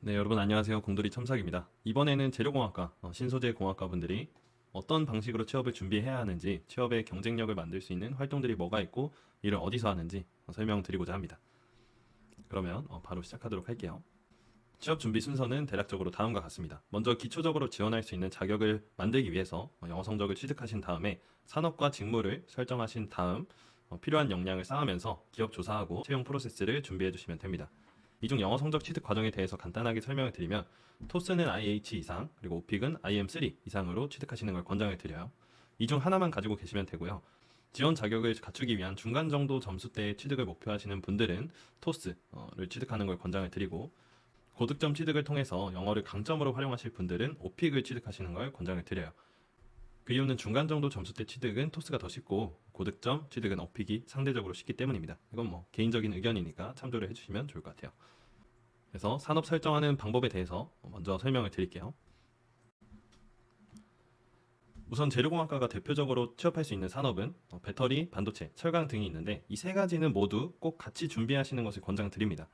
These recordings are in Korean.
네, 여러분 안녕하세요. 공돌이 첨삭입니다. 이번에는 재료공학과, 신소재공학과 분들이 어떤 방식으로 취업을 준비해야 하는지, 취업의 경쟁력을 만들 수 있는 활동들이 뭐가 있고, 이를 어디서 하는지 설명드리고자 합니다. 그러면 바로 시작하도록 할게요. 취업 준비 순서는 대략적으로 다음과 같습니다. 먼저 기초적으로 지원할 수 있는 자격을 만들기 위해서 영어 성적을 취득하신 다음에 산업과 직무를 설정하신 다음 필요한 역량을 쌓으면서 기업 조사하고 채용 프로세스를 준비해 주시면 됩니다. 이 중 영어 성적 취득 과정에 대해서 간단하게 설명을 드리면 토스는 IH 이상 그리고 오픽은 IM3 이상으로 취득하시는 걸 권장을 드려요. 이 중 하나만 가지고 계시면 되고요. 지원 자격을 갖추기 위한 중간 정도 점수대의 취득을 목표하시는 분들은 토스를 취득하는 걸 권장을 드리고 고득점 취득을 통해서 영어를 강점으로 활용하실 분들은 오픽을 취득하시는 걸 권장을 드려요. 그 이유는 중간 정도 점수대 취득은 토스가 더 쉽고 고득점 취득은 오픽이 상대적으로 쉽기 때문입니다. 이건 뭐 개인적인 의견이니까 참조를 해주시면 좋을 것 같아요. 그래서 산업 설정하는 방법에 대해서 먼저 설명을 드릴게요. 우선 재료공학과가 대표적으로 취업할 수 있는 산업은 배터리, 반도체, 철강 등이 있는데 이 세 가지는 모두 꼭 같이 준비하시는 것을 권장드립니다.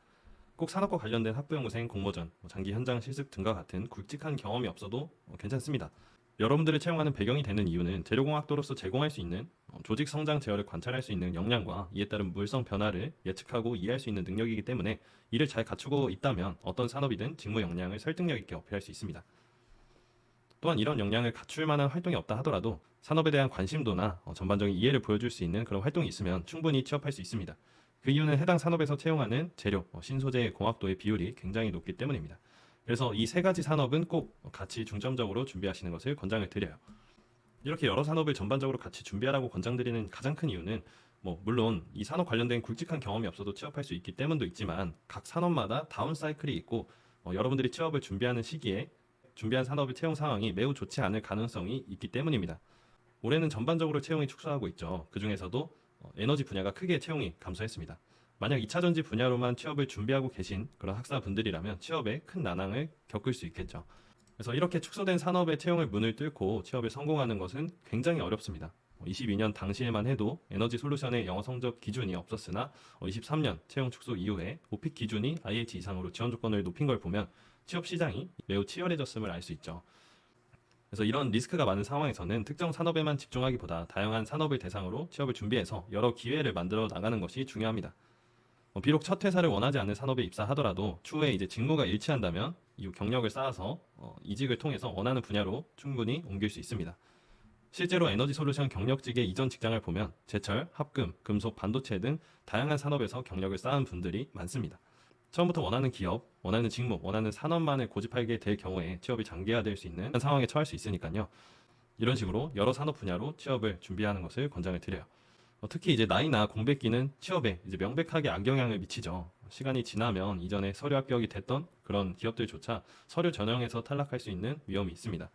꼭 산업과 관련된 학부형고생, 공모전, 장기 현장 실습 등과 같은 굵직한 경험이 없어도 괜찮습니다. 여러분들을 채용하는 배경이 되는 이유는 재료공학도로서 제공할 수 있는 조직 성장 제어를 관찰할 수 있는 역량과 이에 따른 물성 변화를 예측하고 이해할 수 있는 능력이기 때문에 이를 잘 갖추고 있다면 어떤 산업이든 직무 역량을 설득력 있게 어필할 수 있습니다. 또한 이런 역량을 갖출 만한 활동이 없다 하더라도 산업에 대한 관심도나 전반적인 이해를 보여줄 수 있는 그런 활동이 있으면 충분히 취업할 수 있습니다. 그 이유는 해당 산업에서 채용하는 재료, 신소재의 공학도의 비율이 굉장히 높기 때문입니다. 그래서 이 세 가지 산업은 꼭 같이 중점적으로 준비하시는 것을 권장을 드려요. 이렇게 여러 산업을 전반적으로 같이 준비하라고 권장드리는 가장 큰 이유는 물론 이 산업 관련된 굵직한 경험이 없어도 취업할 수 있기 때문도 있지만 각 산업마다 다운 사이클이 있고 여러분들이 취업을 준비하는 시기에 준비한 산업의 채용 상황이 매우 좋지 않을 가능성이 있기 때문입니다. 올해는 전반적으로 채용이 축소하고 있죠. 그 중에서도 에너지 분야가 크게 채용이 감소했습니다. 만약 2차 전지 분야로만 취업을 준비하고 계신 그런 학사분들이라면 취업에 큰 난항을 겪을 수 있겠죠. 그래서 이렇게 축소된 산업의 채용을 문을 뚫고 취업에 성공하는 것은 굉장히 어렵습니다. 22년 당시에만 해도 에너지 솔루션의 영어 성적 기준이 없었으나 23년 채용 축소 이후에 오픽 기준이 IH 이상으로 지원 조건을 높인 걸 보면 취업 시장이 매우 치열해졌음을 알 수 있죠. 그래서 이런 리스크가 많은 상황에서는 특정 산업에만 집중하기보다 다양한 산업을 대상으로 취업을 준비해서 여러 기회를 만들어 나가는 것이 중요합니다. 비록 첫 회사를 원하지 않는 산업에 입사하더라도 추후에 이제 직무가 일치한다면 이후 경력을 쌓아서 이직을 통해서 원하는 분야로 충분히 옮길 수 있습니다. 실제로 에너지 솔루션 경력직의 이전 직장을 보면 제철, 합금, 금속, 반도체 등 다양한 산업에서 경력을 쌓은 분들이 많습니다. 처음부터 원하는 기업, 원하는 직무, 원하는 산업만을 고집하게 될 경우에 취업이 장기화될 수 있는 상황에 처할 수 있으니까요. 이런 식으로 여러 산업 분야로 취업을 준비하는 것을 권장을 드려요. 특히 이제 나이나 공백기는 취업에 이제 명백하게 악영향을 미치죠. 시간이 지나면 이전에 서류 합격이 됐던 그런 기업들조차 서류 전형에서 탈락할 수 있는 위험이 있습니다.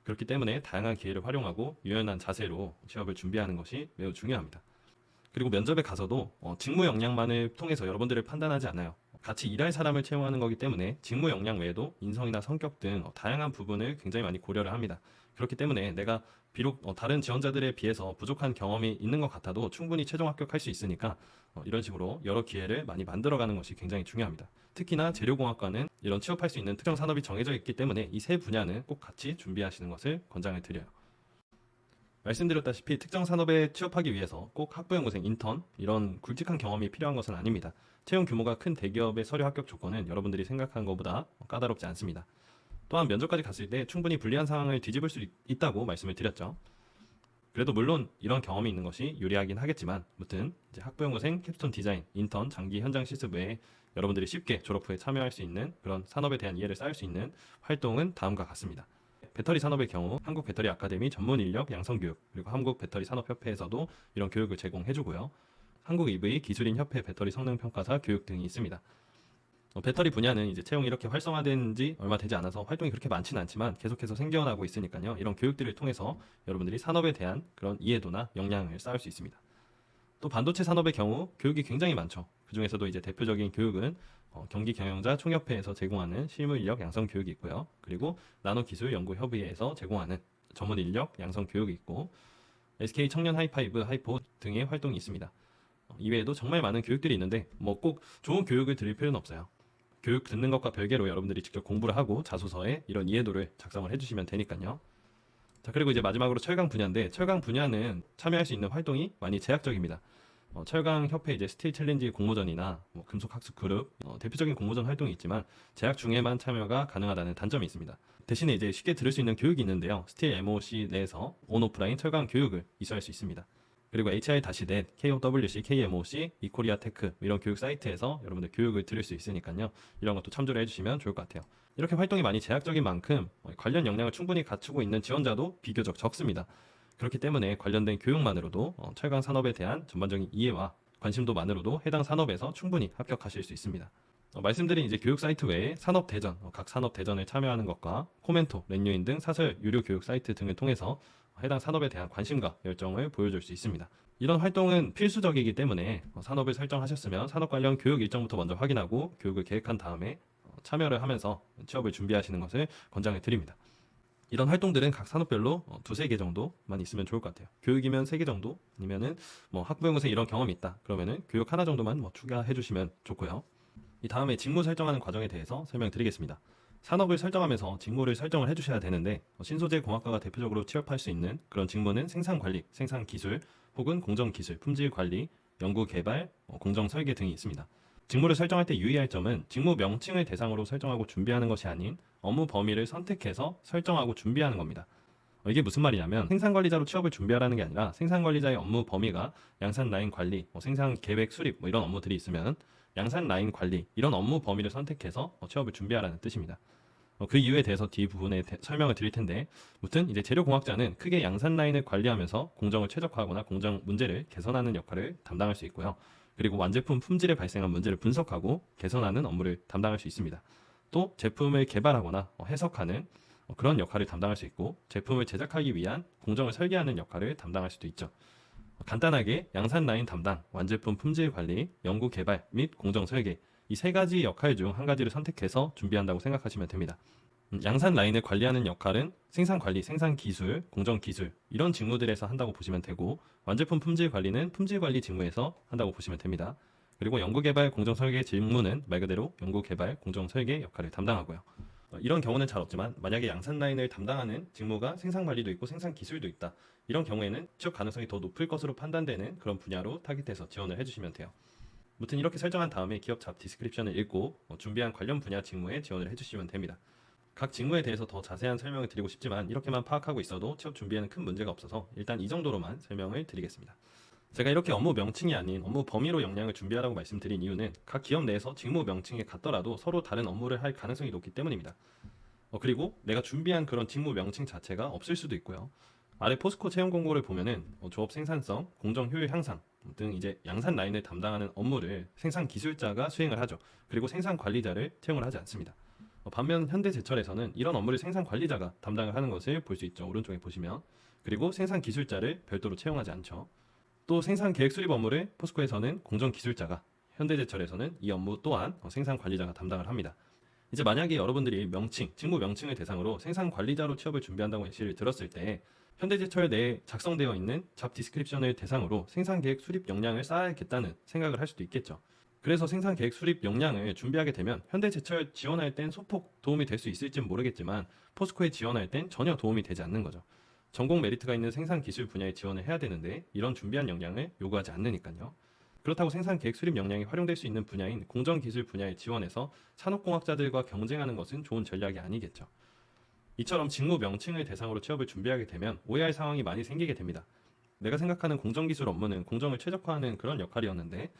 그렇기 때문에 다양한 기회를 활용하고 유연한 자세로 취업을 준비하는 것이 매우 중요합니다. 그리고 면접에 가서도 직무 역량만을 통해서 여러분들을 판단하지 않아요. 같이 일할 사람을 채용하는 거기 때문에 직무 역량 외에도 인성이나 성격 등 다양한 부분을 굉장히 많이 고려를 합니다. 그렇기 때문에 내가 비록 다른 지원자들에 비해서 부족한 경험이 있는 것 같아도 충분히 최종 합격할 수 있으니까 이런 식으로 여러 기회를 많이 만들어가는 것이 굉장히 중요합니다. 특히나 재료공학과는 이런 취업할 수 있는 특정 산업이 정해져 있기 때문에 이 세 분야는 꼭 같이 준비하시는 것을 권장을 드려요. 말씀드렸다시피 특정 산업에 취업하기 위해서 꼭 학부형고생, 인턴 이런 굵직한 경험이 필요한 것은 아닙니다. 채용 규모가 큰 대기업의 서류 합격 조건은 여러분들이 생각한 것보다 까다롭지 않습니다. 또한 면접까지 갔을 때 충분히 불리한 상황을 뒤집을 수 있다고 말씀을 드렸죠. 그래도 물론 이런 경험이 있는 것이 유리하긴 하겠지만 무튼 이제 학부형고생, 캡스톤 디자인, 인턴, 장기 현장 실습 외에 여러분들이 쉽게 졸업 후에 참여할 수 있는 그런 산업에 대한 이해를 쌓을 수 있는 활동은 다음과 같습니다. 배터리 산업의 경우 한국 배터리 아카데미 전문 인력 양성 교육, 그리고 한국 배터리 산업협회에서도 이런 교육을 제공해주고요. 한국 EV 기술인 협회 배터리 성능 평가사 교육 등이 있습니다. 배터리 분야는 이제 채용이 이렇게 활성화된 지 얼마 되지 않아서 활동이 그렇게 많지는 않지만 계속해서 생겨나고 있으니까요. 이런 교육들을 통해서 여러분들이 산업에 대한 그런 이해도나 역량을 쌓을 수 있습니다. 또 반도체 산업의 경우 교육이 굉장히 많죠. 그 중에서도 이제 대표적인 교육은 경기경영자 총협회에서 제공하는 실무 인력 양성 교육이 있고요. 그리고 나노기술연구협의회에서 제공하는 전문 인력 양성 교육이 있고 SK 청년 하이파이브, 하이포 등의 활동이 있습니다. 이외에도 정말 많은 교육들이 있는데 꼭 좋은 교육을 드릴 필요는 없어요. 교육 듣는 것과 별개로 여러분들이 직접 공부를 하고 자소서에 이런 이해도를 작성을 해주시면 되니까요. 자, 그리고 이제 마지막으로 철강 분야인데, 철강 분야는 참여할 수 있는 활동이 많이 제약적입니다. 철강협회 이제 스틸 챌린지 공모전이나 금속학습 그룹 대표적인 공모전 활동이 있지만 제약 중에만 참여가 가능하다는 단점이 있습니다. 대신에 이제 쉽게 들을 수 있는 교육이 있는데요. 스틸 MOC 내에서 온오프라인 철강 교육을 이수할 수 있습니다. 그리고 HI-net, KOWC, KMOC, 이코리아 테크 이런 교육 사이트에서 여러분들 교육을 들을 수 있으니까요. 이런 것도 참조를 해주시면 좋을 것 같아요. 이렇게 활동이 많이 제약적인 만큼 관련 역량을 충분히 갖추고 있는 지원자도 비교적 적습니다. 그렇기 때문에 관련된 교육만으로도 철강 산업에 대한 전반적인 이해와 관심도만으로도 해당 산업에서 충분히 합격하실 수 있습니다. 말씀드린 이제 교육 사이트 외에 산업대전, 각 산업대전에 참여하는 것과 코멘토, 렌유인 등 사설 유료 교육 사이트 등을 통해서 해당 산업에 대한 관심과 열정을 보여줄 수 있습니다. 이런 활동은 필수적이기 때문에 산업을 설정하셨으면 산업 관련 교육 일정부터 먼저 확인하고 교육을 계획한 다음에 참여를 하면서 취업을 준비하시는 것을 권장을 드립니다. 이런 활동들은 각 산업별로 두세 개 정도만 있으면 좋을 것 같아요. 교육이면 3개 정도, 아니면은 학부연구생 이런 경험이 있다. 그러면은 교육 하나 정도만 추가해 주시면 좋고요. 이 다음에 직무 설정하는 과정에 대해서 설명드리겠습니다. 산업을 설정하면서 직무를 설정을 해주셔야 되는데 신소재 공학과가 대표적으로 취업할 수 있는 그런 직무는 생산관리, 생산기술, 혹은 공정기술, 품질관리, 연구개발, 공정설계 등이 있습니다. 직무를 설정할 때 유의할 점은 직무 명칭을 대상으로 설정하고 준비하는 것이 아닌 업무 범위를 선택해서 설정하고 준비하는 겁니다. 이게 무슨 말이냐면 생산관리자로 취업을 준비하라는 게 아니라 생산관리자의 업무 범위가 양산라인 관리, 생산계획 수립 이런 업무들이 있으면 양산라인 관리 이런 업무 범위를 선택해서 취업을 준비하라는 뜻입니다. 그 이유에 대해서 뒷부분에 설명을 드릴 텐데 무튼 이제 재료공학자는 크게 양산라인을 관리하면서 공정을 최적화하거나 공정 문제를 개선하는 역할을 담당할 수 있고요. 그리고 완제품 품질에 발생한 문제를 분석하고 개선하는 업무를 담당할 수 있습니다. 또 제품을 개발하거나 해석하는 그런 역할을 담당할 수 있고 제품을 제작하기 위한 공정을 설계하는 역할을 담당할 수도 있죠. 간단하게 양산 라인 담당, 완제품 품질 관리, 연구 개발 및 공정 설계 이 세 가지 역할 중 한 가지를 선택해서 준비한다고 생각하시면 됩니다. 양산 라인을 관리하는 역할은 생산 관리, 생산 기술, 공정 기술 이런 직무들에서 한다고 보시면 되고 완제품 품질 관리는 품질 관리 직무에서 한다고 보시면 됩니다. 그리고 연구 개발, 공정 설계 직무는 말 그대로 연구 개발, 공정 설계 역할을 담당하고요. 이런 경우는 잘 없지만 만약에 양산 라인을 담당하는 직무가 생산 관리도 있고 생산 기술도 있다. 이런 경우에는 취업 가능성이 더 높을 것으로 판단되는 그런 분야로 타깃해서 지원을 해주시면 돼요. 무튼 이렇게 설정한 다음에 기업 잡 디스크립션을 읽고 준비한 관련 분야 직무에 지원을 해주시면 됩니다. 각 직무에 대해서 더 자세한 설명을 드리고 싶지만 이렇게만 파악하고 있어도 취업 준비에는 큰 문제가 없어서 일단 이 정도로만 설명을 드리겠습니다. 제가 이렇게 업무 명칭이 아닌 업무 범위로 역량을 준비하라고 말씀드린 이유는 각 기업 내에서 직무 명칭이 같더라도 서로 다른 업무를 할 가능성이 높기 때문입니다. 그리고 내가 준비한 그런 직무 명칭 자체가 없을 수도 있고요. 아래 포스코 채용 공고를 보면은 조업 생산성, 공정 효율 향상 등 이제 양산 라인을 담당하는 업무를 생산 기술자가 수행을 하죠. 그리고 생산 관리자를 채용을 하지 않습니다. 반면 현대제철에서는 이런 업무를 생산 관리자가 담당을 하는 것을 볼 수 있죠. 오른쪽에 보시면. 그리고 생산 기술자를 별도로 채용하지 않죠. 또 생산 계획 수립 업무를 포스코에서는 공정 기술자가, 현대제철에서는 이 업무 또한 생산 관리자가 담당을 합니다. 이제 만약에 여러분들이 명칭, 직무 명칭을 대상으로 생산 관리자로 취업을 준비한다고 예시를 들었을 때 현대제철 내에 작성되어 있는 잡 디스크립션을 대상으로 생산 계획 수립 역량을 쌓아야겠다는 생각을 할 수도 있겠죠. 그래서 생산 계획 수립 역량을 준비하게 되면 현대제철 지원할 땐 소폭 도움이 될 수 있을지는 모르겠지만 포스코에 지원할 땐 전혀 도움이 되지 않는 거죠. 전공 메리트가 있는 생산 기술 분야에 지원을 해야 되는데 이런 준비한 역량을 요구하지 않으니까요. 그렇다고 생산 계획 수립 역량이 활용될 수 있는 분야인 공정 기술 분야에 지원해서 산업공학자들과 경쟁하는 것은 좋은 전략이 아니겠죠. 이처럼 직무 명칭을 대상으로 취업을 준비하게 되면 오해할 상황이 많이 생기게 됩니다. 내가 생각하는 공정기술 업무는 공정을 최적화하는 그런 역할이었는데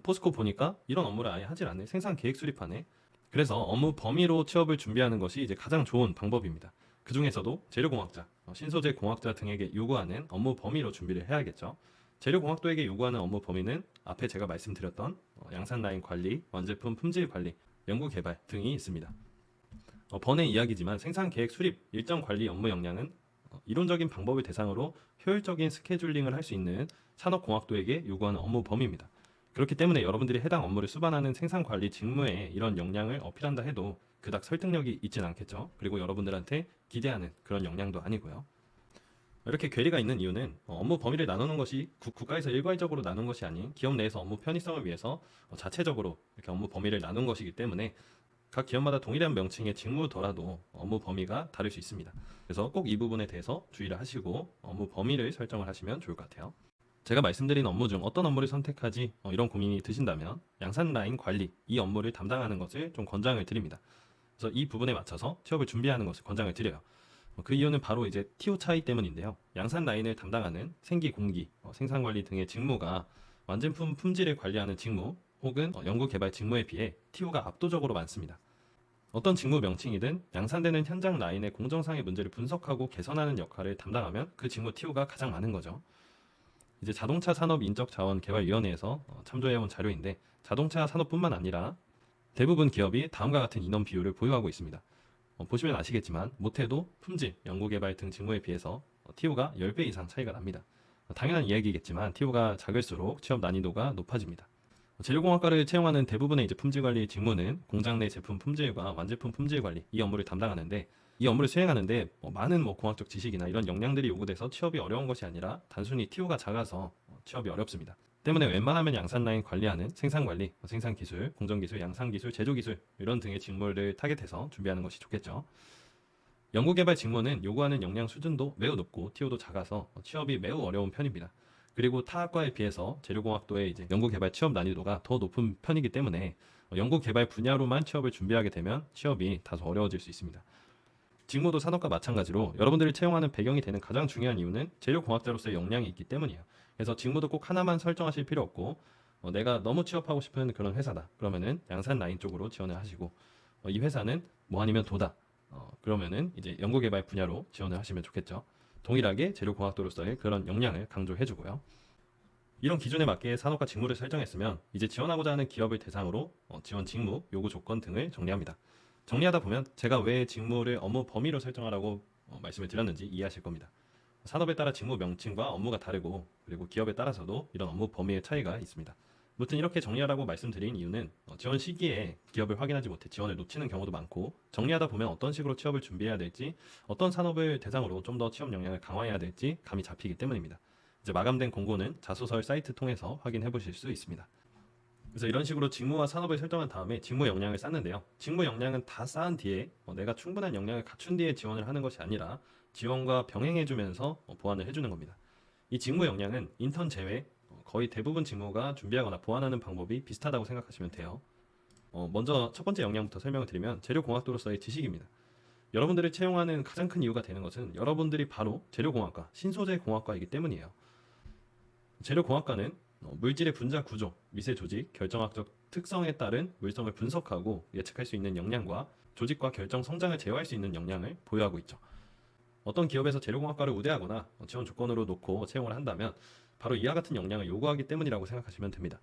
포스코 보니까 이런 업무를 아예 하질 않네. 생산 계획 수립하네. 그래서 업무 범위로 취업을 준비하는 것이 이제 가장 좋은 방법입니다. 그 중에서도 재료공학자, 신소재 공학자 등에게 요구하는 업무 범위로 준비를 해야겠죠. 재료공학도에게 요구하는 업무 범위는 앞에 제가 말씀드렸던 양산라인 관리, 완제품 품질 관리, 연구개발 등이 있습니다. 번외 이야기지만 생산계획 수립, 일정 관리 업무 역량은 이론적인 방법을 대상으로 효율적인 스케줄링을 할 수 있는 산업공학도에게 요구하는 업무 범위입니다. 그렇기 때문에 여러분들이 해당 업무를 수반하는 생산관리 직무에 이런 역량을 어필한다 해도 그닥 설득력이 있진 않겠죠. 그리고 여러분들한테 기대하는 그런 역량도 아니고요. 이렇게 괴리가 있는 이유는 업무 범위를 나누는 것이 국가에서 일괄적으로 나눈 것이 아닌 기업 내에서 업무 편의성을 위해서 자체적으로 이렇게 업무 범위를 나눈 것이기 때문에 각 기업마다 동일한 명칭의 직무더라도 업무 범위가 다를 수 있습니다. 그래서 꼭 이 부분에 대해서 주의를 하시고 업무 범위를 설정을 하시면 좋을 것 같아요. 제가 말씀드린 업무 중 어떤 업무를 선택하지 이런 고민이 드신다면 양산 라인 관리 이 업무를 담당하는 것을 좀 권장을 드립니다. 그래서 이 부분에 맞춰서 취업을 준비하는 것을 권장을 드려요. 그 이유는 바로 이제 TO 차이 때문인데요. 양산 라인을 담당하는 생기, 공기, 생산 관리 등의 직무가 완제품 품질을 관리하는 직무 혹은 연구 개발 직무에 비해 TO가 압도적으로 많습니다. 어떤 직무 명칭이든 양산되는 현장 라인의 공정상의 문제를 분석하고 개선하는 역할을 담당하면 그 직무 TO가 가장 많은 거죠. 이제 자동차 산업 인적 자원 개발위원회에서 참조해온 자료인데 자동차 산업뿐만 아니라 대부분 기업이 다음과 같은 인원 비율을 보유하고 있습니다. 보시면 아시겠지만 못해도 품질, 연구개발 등 직무에 비해서 TO가 10배 이상 차이가 납니다. 당연한 이야기겠지만 TO가 작을수록 취업 난이도가 높아집니다. 재료공학과를 채용하는 대부분의 이제 품질관리 직무는 공장 내 제품 품질과 완제품 품질 관리 이 업무를 담당하는데 이 업무를 수행하는데 많은 공학적 지식이나 이런 역량들이 요구돼서 취업이 어려운 것이 아니라 단순히 TO가 작아서 취업이 어렵습니다. 때문에 웬만하면 양산 라인 관리하는 생산 관리, 생산 기술, 공정 기술, 양산 기술, 제조 기술 이런 등의 직무를 타겟해서 준비하는 것이 좋겠죠. 연구 개발 직무는 요구하는 역량 수준도 매우 높고 TO도 작아서 취업이 매우 어려운 편입니다. 그리고 타 학과에 비해서 재료공학도의 이제 연구 개발 취업 난이도가 더 높은 편이기 때문에 연구 개발 분야로만 취업을 준비하게 되면 취업이 다소 어려워질 수 있습니다. 직무도 산업과 마찬가지로 여러분들을 채용하는 배경이 되는 가장 중요한 이유는 재료공학자로서의 역량이 있기 때문이에요. 그래서 직무도 꼭 하나만 설정하실 필요 없고 내가 너무 취업하고 싶은 그런 회사다. 그러면은 양산 라인 쪽으로 지원을 하시고 이 회사는 뭐 아니면 도다. 그러면은 이제 연구개발 분야로 지원을 하시면 좋겠죠. 동일하게 재료공학도로서의 그런 역량을 강조해주고요. 이런 기준에 맞게 산업과 직무를 설정했으면 이제 지원하고자 하는 기업을 대상으로 지원 직무, 요구 조건 등을 정리합니다. 정리하다 보면 제가 왜 직무를 업무 범위로 설정하라고 말씀을 드렸는지 이해하실 겁니다. 산업에 따라 직무 명칭과 업무가 다르고 그리고 기업에 따라서도 이런 업무 범위의 차이가 있습니다. 무튼 이렇게 정리하라고 말씀드린 이유는 지원 시기에 기업을 확인하지 못해 지원을 놓치는 경우도 많고 정리하다 보면 어떤 식으로 취업을 준비해야 될지 어떤 산업을 대상으로 좀 더 취업 역량을 강화해야 될지 감이 잡히기 때문입니다. 이제 마감된 공고는 자소서 사이트 통해서 확인해 보실 수 있습니다. 그래서 이런 식으로 직무와 산업을 설정한 다음에 직무 역량을 쌓는데요. 직무 역량은 다 쌓은 뒤에 내가 충분한 역량을 갖춘 뒤에 지원을 하는 것이 아니라 지원과 병행해주면서 보완을 해주는 겁니다. 이 직무 역량은 인턴 제외 거의 대부분 직무가 준비하거나 보완하는 방법이 비슷하다고 생각하시면 돼요. 먼저 첫 번째 역량부터 설명을 드리면 재료공학도로서의 지식입니다. 여러분들을 채용하는 가장 큰 이유가 되는 것은 여러분들이 바로 재료공학과, 신소재공학과이기 때문이에요. 재료공학과는 물질의 분자 구조, 미세 조직, 결정학적 특성에 따른 물성을 분석하고 예측할 수 있는 역량과 조직과 결정 성장을 제어할 수 있는 역량을 보유하고 있죠. 어떤 기업에서 재료공학과를 우대하거나 지원 조건으로 놓고 채용을 한다면 바로 이와 같은 역량을 요구하기 때문이라고 생각하시면 됩니다.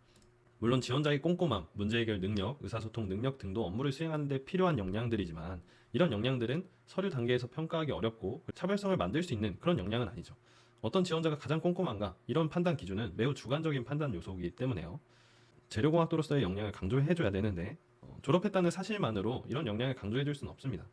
물론 지원자의 꼼꼼함, 문제 해결 능력, 의사소통 능력 등도 업무를 수행하는 데 필요한 역량들이지만 이런 역량들은 서류 단계에서 평가하기 어렵고 차별성을 만들 수 있는 그런 역량은 아니죠. 어떤 지원자가 가장 꼼꼼한가 이런 판단 기준은 매우 주관적인 판단 요소이기 때문에요. 재료공학도로서의 역량을 강조해줘야 되는데 졸업했다는 사실만으로 이런 역량을 강조해줄 수는 없습니다.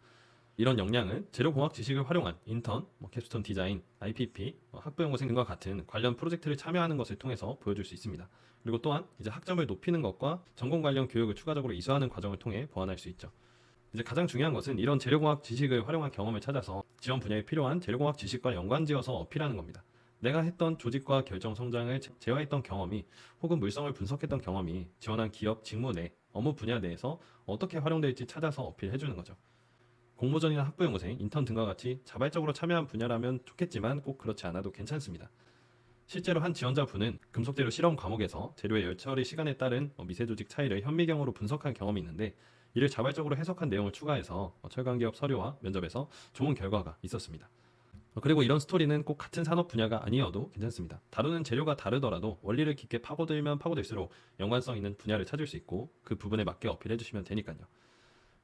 이런 역량은 재료공학 지식을 활용한 인턴, 캡스톤 디자인, IPP, 학부연구생 등과 같은 관련 프로젝트를 참여하는 것을 통해서 보여줄 수 있습니다. 그리고 또한 이제 학점을 높이는 것과 전공 관련 교육을 추가적으로 이수하는 과정을 통해 보완할 수 있죠. 이제 가장 중요한 것은 이런 재료공학 지식을 활용한 경험을 찾아서 지원 분야에 필요한 재료공학 지식과 연관지어서 어필하는 겁니다. 내가 했던 조직과 결정 성장을 제어했던 경험이 혹은 물성을 분석했던 경험이 지원한 기업 직무 내 업무 분야 내에서 어떻게 활용될지 찾아서 어필해주는 거죠. 공모전이나 학부연구생, 인턴 등과 같이 자발적으로 참여한 분야라면 좋겠지만 꼭 그렇지 않아도 괜찮습니다. 실제로 한 지원자분은 금속재료 실험 과목에서 재료의 열처리 시간에 따른 미세조직 차이를 현미경으로 분석한 경험이 있는데 이를 자발적으로 해석한 내용을 추가해서 철강기업 서류와 면접에서 좋은 결과가 있었습니다. 그리고 이런 스토리는 꼭 같은 산업 분야가 아니어도 괜찮습니다. 다루는 재료가 다르더라도 원리를 깊게 파고들면 파고들수록 연관성 있는 분야를 찾을 수 있고 그 부분에 맞게 어필해 주시면 되니까요.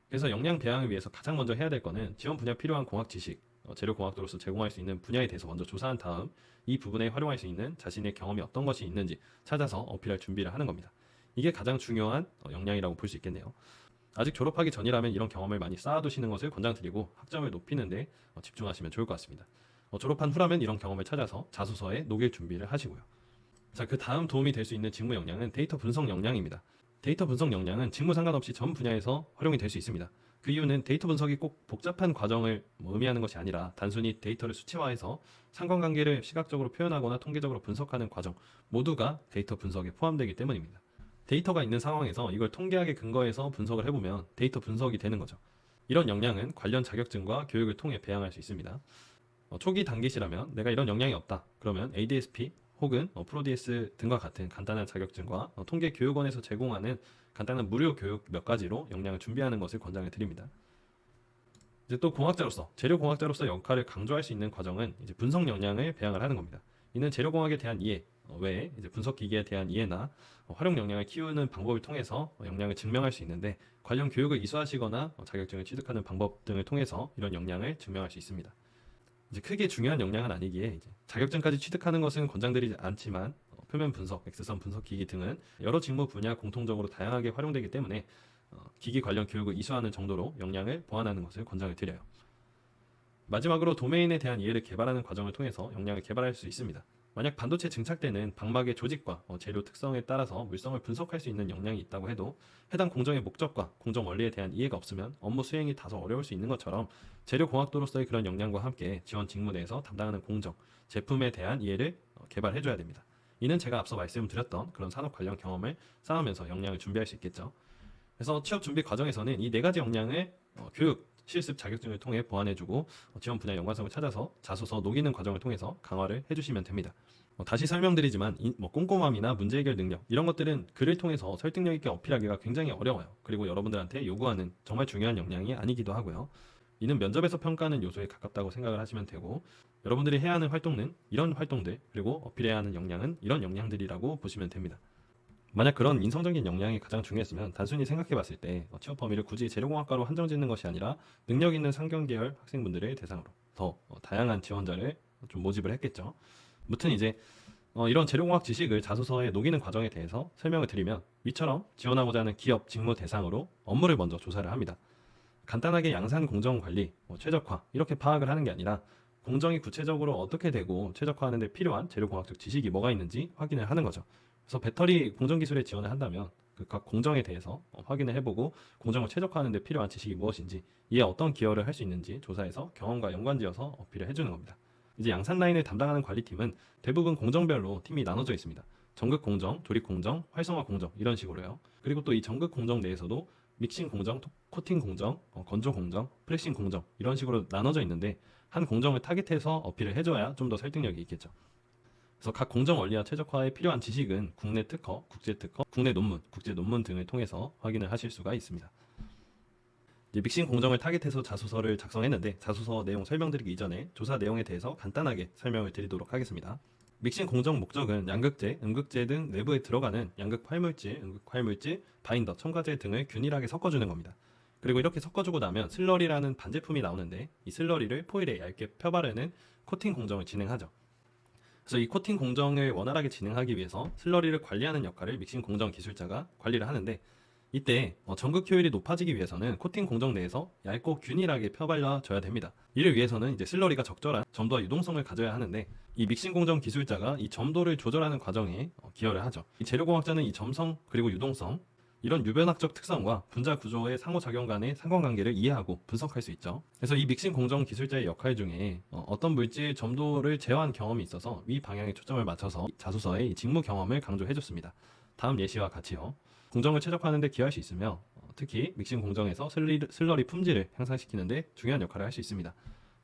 그래서 역량 배양을 위해서 가장 먼저 해야 될 거는 지원 분야 필요한 공학 지식, 재료공학도로서 제공할 수 있는 분야에 대해서 먼저 조사한 다음 이 부분에 활용할 수 있는 자신의 경험이 어떤 것이 있는지 찾아서 어필할 준비를 하는 겁니다. 이게 가장 중요한 역량이라고 볼 수 있겠네요. 아직 졸업하기 전이라면 이런 경험을 많이 쌓아두시는 것을 권장드리고 학점을 높이는 데 집중하시면 좋을 것 같습니다. 졸업한 후라면 이런 경험을 찾아서 자소서에 녹일 준비를 하시고요. 자, 그 다음 도움이 될 수 있는 직무 역량은 데이터 분석 역량입니다. 데이터 분석 역량은 직무 상관없이 전 분야에서 활용이 될 수 있습니다. 그 이유는 데이터 분석이 꼭 복잡한 과정을 의미하는 것이 아니라 단순히 데이터를 수치화해서 상관관계를 시각적으로 표현하거나 통계적으로 분석하는 과정 모두가 데이터 분석에 포함되기 때문입니다. 데이터가 있는 상황에서 이걸 통계학에 근거해서 분석을 해보면 데이터 분석이 되는 거죠. 이런 역량은 관련 자격증과 교육을 통해 배양할 수 있습니다. 초기 단계시라면 내가 이런 역량이 없다. 그러면 ADSP 혹은 프로DS 등과 같은 간단한 자격증과 통계교육원에서 제공하는 간단한 무료 교육 몇 가지로 역량을 준비하는 것을 권장을 드립니다. 이제 또 공학자로서, 재료공학자로서 역할을 강조할 수 있는 과정은 이제 분석 역량을 배양을 하는 겁니다. 이는 재료공학에 대한 이해 외에 이제 분석기기에 대한 이해나 활용 역량을 키우는 방법을 통해서 역량을 증명할 수 있는데 관련 교육을 이수하시거나 자격증을 취득하는 방법 등을 통해서 이런 역량을 증명할 수 있습니다. 이제 크게 중요한 역량은 아니기에 이제 자격증까지 취득하는 것은 권장드리지 않지만 표면 분석, X선 분석 기기 등은 여러 직무 분야 공통적으로 다양하게 활용되기 때문에 기기 관련 교육을 이수하는 정도로 역량을 보완하는 것을 권장을 드려요. 마지막으로 도메인에 대한 이해를 개발하는 과정을 통해서 역량을 개발할 수 있습니다. 만약 반도체 증착되는 방막의 조직과 재료 특성에 따라서 물성을 분석할 수 있는 역량이 있다고 해도 해당 공정의 목적과 공정 원리에 대한 이해가 없으면 업무 수행이 다소 어려울 수 있는 것처럼 재료공학도로서의 그런 역량과 함께 지원 직무 내에서 담당하는 공정, 제품에 대한 이해를 개발해줘야 됩니다. 이는 제가 앞서 말씀드렸던 그런 산업 관련 경험을 쌓으면서 역량을 준비할 수 있겠죠. 그래서 취업 준비 과정에서는 이 네 가지 역량을 교육, 실습 자격증을 통해 보완해주고 지원 분야 연관성을 찾아서 자소서 녹이는 과정을 통해서 강화를 해주시면 됩니다. 다시 설명드리지만 꼼꼼함이나 문제 해결 능력 이런 것들은 글을 통해서 설득력 있게 어필하기가 굉장히 어려워요. 그리고 여러분들한테 요구하는 정말 중요한 역량이 아니기도 하고요. 이는 면접에서 평가하는 요소에 가깝다고 생각을 하시면 되고 여러분들이 해야 하는 활동은 이런 활동들 그리고 어필해야 하는 역량은 이런 역량들이라고 보시면 됩니다. 만약 그런 인성적인 역량이 가장 중요했으면 단순히 생각해봤을 때 취업 범위를 굳이 재료공학과로 한정짓는 것이 아니라 능력 있는 상경계열 학생분들을 대상으로 더 다양한 지원자를 좀 모집을 했겠죠. 무튼 이제 이런 재료공학 지식을 자소서에 녹이는 과정에 대해서 설명을 드리면 위처럼 지원하고자 하는 기업 직무 대상으로 업무를 먼저 조사를 합니다. 간단하게 양산 공정 관리, 최적화 이렇게 파악을 하는 게 아니라 공정이 구체적으로 어떻게 되고 최적화하는 데 필요한 재료공학적 지식이 뭐가 있는지 확인을 하는 거죠. 그래서 배터리 공정 기술에 지원을 한다면 그 각 공정에 대해서 확인을 해보고 공정을 최적화하는 데 필요한 지식이 무엇인지 이에 어떤 기여를 할 수 있는지 조사해서 경험과 연관지어서 어필을 해주는 겁니다. 이제 양산 라인을 담당하는 관리팀은 대부분 공정별로 팀이 나눠져 있습니다. 전극 공정, 조립 공정, 활성화 공정 이런 식으로요. 그리고 또 이 전극 공정 내에서도 믹싱 공정, 코팅 공정, 건조 공정, 프레싱 공정 이런 식으로 나눠져 있는데 한 공정을 타깃해서 어필을 해줘야 좀 더 설득력이 있겠죠. 그래서 각 공정 원리와 최적화에 필요한 지식은 국내 특허, 국제 특허, 국내 논문, 국제 논문 등을 통해서 확인을 하실 수가 있습니다. 이제 믹싱 공정을 타깃해서 자소서를 작성했는데 자소서 내용 설명드리기 이전에 조사 내용에 대해서 간단하게 설명을 드리도록 하겠습니다. 믹싱 공정 목적은 양극재, 음극재 등 내부에 들어가는 양극 활물질, 음극 활물질, 바인더, 첨가제 등을 균일하게 섞어주는 겁니다. 그리고 이렇게 섞어주고 나면 슬러리라는 반제품이 나오는데 이 슬러리를 포일에 얇게 펴바르는 코팅 공정을 진행하죠. 그래서 이 코팅 공정을 원활하게 진행하기 위해서 슬러리를 관리하는 역할을 믹싱 공정 기술자가 관리를 하는데 이때 전극 효율이 높아지기 위해서는 코팅 공정 내에서 얇고 균일하게 펴발라줘야 됩니다. 이를 위해서는 이제 슬러리가 적절한 점도와 유동성을 가져야 하는데 이 믹싱 공정 기술자가 이 점도를 조절하는 과정에 기여를 하죠. 이 재료공학자는 이 점성 그리고 유동성 이런 유변학적 특성과 분자 구조의 상호작용 간의 상관관계를 이해하고 분석할 수 있죠. 그래서 이 믹싱 공정 기술자의 역할 중에 어떤 물질 점도를 제어한 경험이 있어서 위 방향에 초점을 맞춰서 자소서에 직무 경험을 강조해줬습니다. 다음 예시와 같이요. 공정을 최적화하는 데 기여할 수 있으며 특히 믹싱 공정에서 슬러리 품질을 향상시키는 데 중요한 역할을 할 수 있습니다.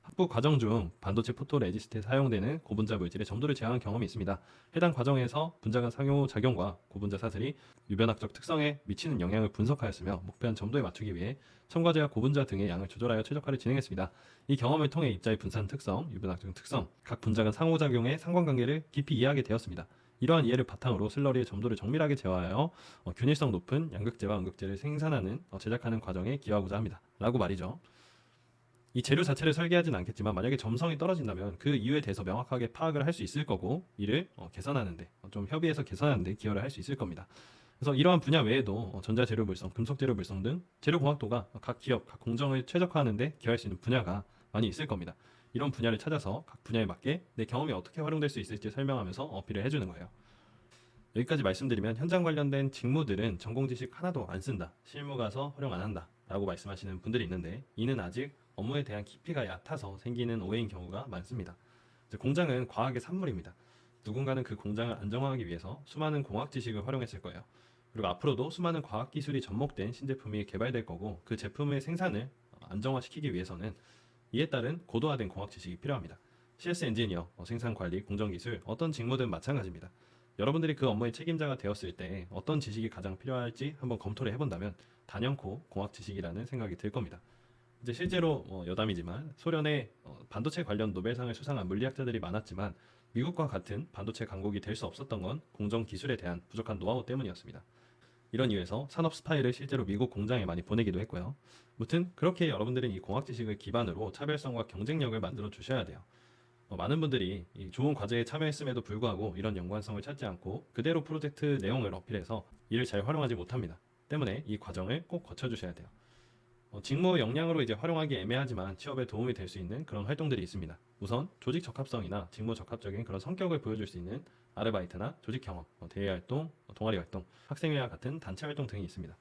학부 과정 중 반도체 포토레지스트에 사용되는 고분자 물질의 점도를 제어한 경험이 있습니다. 해당 과정에서 분자 간 상호작용과 고분자 사슬이 유변학적 특성에 미치는 영향을 분석하였으며 목표한 점도에 맞추기 위해 첨가제와 고분자 등의 양을 조절하여 최적화를 진행했습니다. 이 경험을 통해 입자의 분산 특성, 유변학적 특성, 각 분자 간 상호작용의 상관관계를 깊이 이해하게 되었습니다. 이러한 이해를 바탕으로 슬러리의 점도를 정밀하게 제어하여 균일성 높은 양극재와 음극재를 생산하는 제작하는 과정에 기여하고자 합니다. 라고 말이죠. 이 재료 자체를 설계하진 않겠지만 만약에 점성이 떨어진다면 그 이유에 대해서 명확하게 파악을 할 수 있을 거고 이를 개선하는데 좀 협의해서 개선하는데 기여를 할 수 있을 겁니다. 그래서 이러한 분야 외에도 전자재료 물성, 금속재료 물성 등 재료공학도가 각 기업, 각 공정을 최적화하는데 기여할 수 있는 분야가 많이 있을 겁니다. 이런 분야를 찾아서 각 분야에 맞게 내 경험이 어떻게 활용될 수 있을지 설명하면서 어필을 해주는 거예요. 여기까지 말씀드리면 현장 관련된 직무들은 전공 지식 하나도 안 쓴다, 실무 가서 활용 안 한다 라고 말씀하시는 분들이 있는데, 이는 아직 업무에 대한 깊이가 얕아서 생기는 오해인 경우가 많습니다. 공장은 과학의 산물입니다. 누군가는 그 공장을 안정화하기 위해서 수많은 공학 지식을 활용했을 거예요. 그리고 앞으로도 수많은 과학 기술이 접목된 신제품이 개발될 거고, 그 제품의 생산을 안정화시키기 위해서는 이에 따른 고도화된 공학 지식이 필요합니다. CS 엔지니어, 생산 관리, 공정 기술, 어떤 직무든 마찬가지입니다. 여러분들이 그 업무의 책임자가 되었을 때 어떤 지식이 가장 필요할지 한번 검토를 해본다면 단연코 공학 지식이라는 생각이 들 겁니다. 이제 실제로 여담이지만 소련의 반도체 관련 노벨상을 수상한 물리학자들이 많았지만 미국과 같은 반도체 강국이 될 수 없었던 건 공정 기술에 대한 부족한 노하우 때문이었습니다. 이런 이유에서 산업 스파이를 실제로 미국 공장에 많이 보내기도 했고요. 무튼 그렇게 여러분들은 이 공학 지식을 기반으로 차별성과 경쟁력을 만들어 주셔야 돼요. 많은 분들이 이 좋은 과제에 참여했음에도 불구하고 이런 연관성을 찾지 않고 그대로 프로젝트 내용을 어필해서 이를 잘 활용하지 못합니다. 때문에 이 과정을 꼭 거쳐주셔야 돼요. 직무 역량으로 이제 활용하기 애매하지만 취업에 도움이 될 수 있는 그런 활동들이 있습니다. 우선 조직 적합성이나 직무 적합적인 그런 성격을 보여줄 수 있는 아르바이트나 조직 경험, 대외 활동, 동아리 활동, 학생회와 같은 단체 활동 등이 있습니다.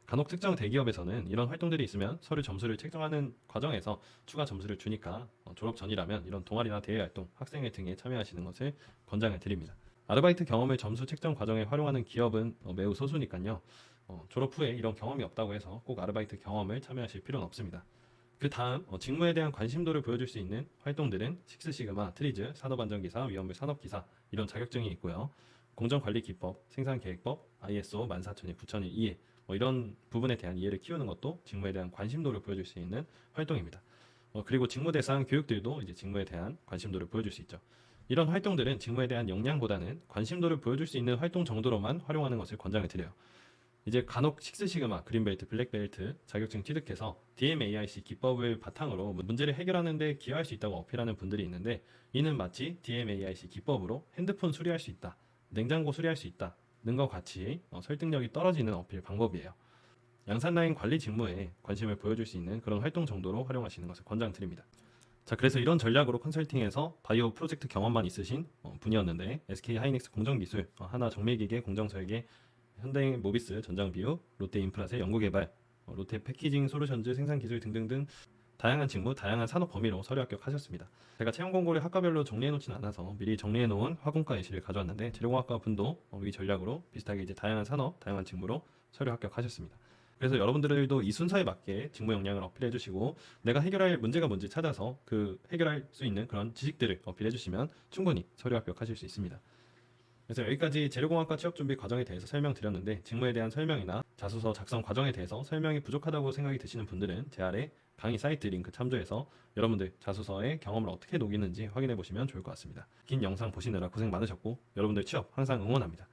간혹 특정 대기업에서는 이런 활동들이 있으면 서류 점수를 책정하는 과정에서 추가 점수를 주니까 졸업 전이라면 이런 동아리나 대외 활동, 학생회 등에 참여하시는 것을 권장을 드립니다. 아르바이트 경험을 점수 책정 과정에 활용하는 기업은 매우 소수니까요. 졸업 후에 이런 경험이 없다고 해서 꼭 아르바이트 경험을 참여하실 필요는 없습니다. 그 다음 직무에 대한 관심도를 보여줄 수 있는 활동들은 식스시그마, 트리즈, 산업안전기사, 위험물 산업기사 이런 자격증이 있고요. 공정관리기법, 생산계획법, ISO 14001, 9001 이해 이런 부분에 대한 이해를 키우는 것도 직무에 대한 관심도를 보여줄 수 있는 활동입니다. 그리고 직무 대상 교육들도 이제 직무에 대한 관심도를 보여줄 수 있죠. 이런 활동들은 직무에 대한 역량보다는 관심도를 보여줄 수 있는 활동 정도로만 활용하는 것을 권장을 드려요. 이제 간혹 식스시그마, 그린벨트, 블랙벨트 자격증 취득해서 DMAIC 기법을 바탕으로 문제를 해결하는 데 기여할 수 있다고 어필하는 분들이 있는데, 이는 마치 DMAIC 기법으로 핸드폰 수리할 수 있다, 냉장고 수리할 수 있다 능과 같이 설득력이 떨어지는 어필 방법이에요. 양산라인 관리 직무에 관심을 보여줄 수 있는 그런 활동 정도로 활용하시는 것을 권장드립니다. 자, 그래서 이런 전략으로 컨설팅에서 바이오 프로젝트 경험만 있으신 분이었는데 SK 하이닉스 공정기술, 하나 정밀기계 공정설계, 현대 모비스 전장비유, 롯데 인프라세 연구개발, 롯데 패키징 솔루션즈 생산기술 등등등 다양한 직무, 다양한 산업 범위로 서류 합격하셨습니다. 제가 채용 공고를 학과별로 정리해놓지는 않아서 미리 정리해놓은 화공과 예시를 가져왔는데, 재료공학과 분도 이 전략으로 비슷하게 이제 다양한 산업, 다양한 직무로 서류 합격하셨습니다. 그래서 여러분들도 이 순서에 맞게 직무 역량을 어필해 주시고, 내가 해결할 문제가 뭔지 찾아서 그 해결할 수 있는 그런 지식들을 어필해 주시면 충분히 서류 합격하실 수 있습니다. 그래서 여기까지 재료공학과 취업준비 과정에 대해서 설명드렸는데, 직무에 대한 설명이나 자소서 작성 과정에 대해서 설명이 부족하다고 생각이 드시는 분들은 제 아래 강의 사이트 링크 참조해서 여러분들 자소서에 경험을 어떻게 녹이는지 확인해 보시면 좋을 것 같습니다. 긴 영상 보시느라 고생 많으셨고, 여러분들 취업 항상 응원합니다.